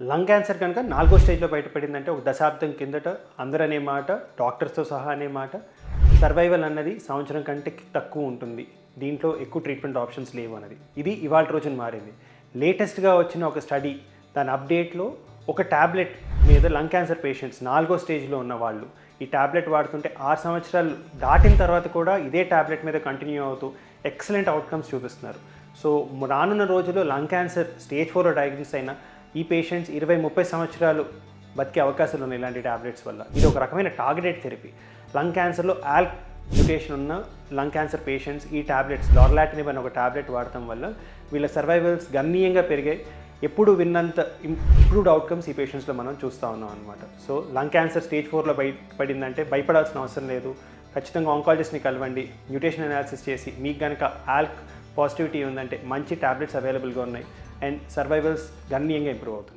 Lung cancer కనుక 4వ స్టేజ్లో బయటపడిందంటే ఒక దశాబ్దం కిందట అందరూ అనే మాట, డాక్టర్స్తో సహా అనే మాట, సర్వైవల్ అన్నది సంవత్సరం కంటే తక్కువ ఉంటుంది, దీంట్లో ఎక్కువ ట్రీట్మెంట్ ఆప్షన్స్ లేవు అన్నది. ఇది ఇవాళ రోజున మారింది. లేటెస్ట్గా వచ్చిన ఒక స్టడీ, దాని అప్డేట్లో ఒక ట్యాబ్లెట్ మీద లంగ్ క్యాన్సర్ పేషెంట్స్ 4వ స్టేజ్లో ఉన్న వాళ్ళు ఈ ట్యాబ్లెట్ వాడుతుంటే 6 సంవత్సరాలు దాటిన తర్వాత కూడా ఇదే ట్యాబ్లెట్ మీద కంటిన్యూ అవుతూ ఎక్సలెంట్ అవుట్కమ్స్ చూపిస్తున్నారు. సో రానున్న రోజుల్లో లంగ్ క్యాన్సర్ స్టేజ్ 4 డయాగ్నోసిస్ అయిన ఈ పేషెంట్స్ 20-30 సంవత్సరాలు బతికే అవకాశాలు ఉన్నాయి ఇలాంటి ట్యాబ్లెట్స్ వల్ల. ఇది ఒక రకమైన టార్గెటెడ్ థెరపీ. లంగ్ క్యాన్సర్లో ఆల్క్ మ్యూటేషన్ ఉన్న లంగ్ క్యాన్సర్ పేషెంట్స్ ఈ ట్యాబ్లెట్స్ లార్లాటినిబ్ అనే ఒక ట్యాబ్లెట్ వాడటం వల్ల వీళ్ళ సర్వైవల్స్ గణనీయంగా పెరిగాయి. ఎప్పుడు విన్నంత ఇంప్రూవ్డ్ అవుట్కమ్స్ ఈ పేషెంట్స్లో మనం చూస్తూ ఉన్నాం అనమాట. సో లంగ్ క్యాన్సర్ స్టేజ్ 4లో బయటపడిందంటే భయపడాల్సిన అవసరం లేదు. ఖచ్చితంగా ఆంకాలజిస్ట్ని కలవండి. మ్యూటేషన్ అనాలిసిస్ చేసి మీకు కనుక ఆల్క్ పాజిటివిటీ ఉందంటే మంచి ట్యాబ్లెట్స్ అవైలబుల్గా ఉన్నాయి అండ్ సర్వైవల్స్ గణనీయంగా ఇంప్రూవ్ అవుతుంది.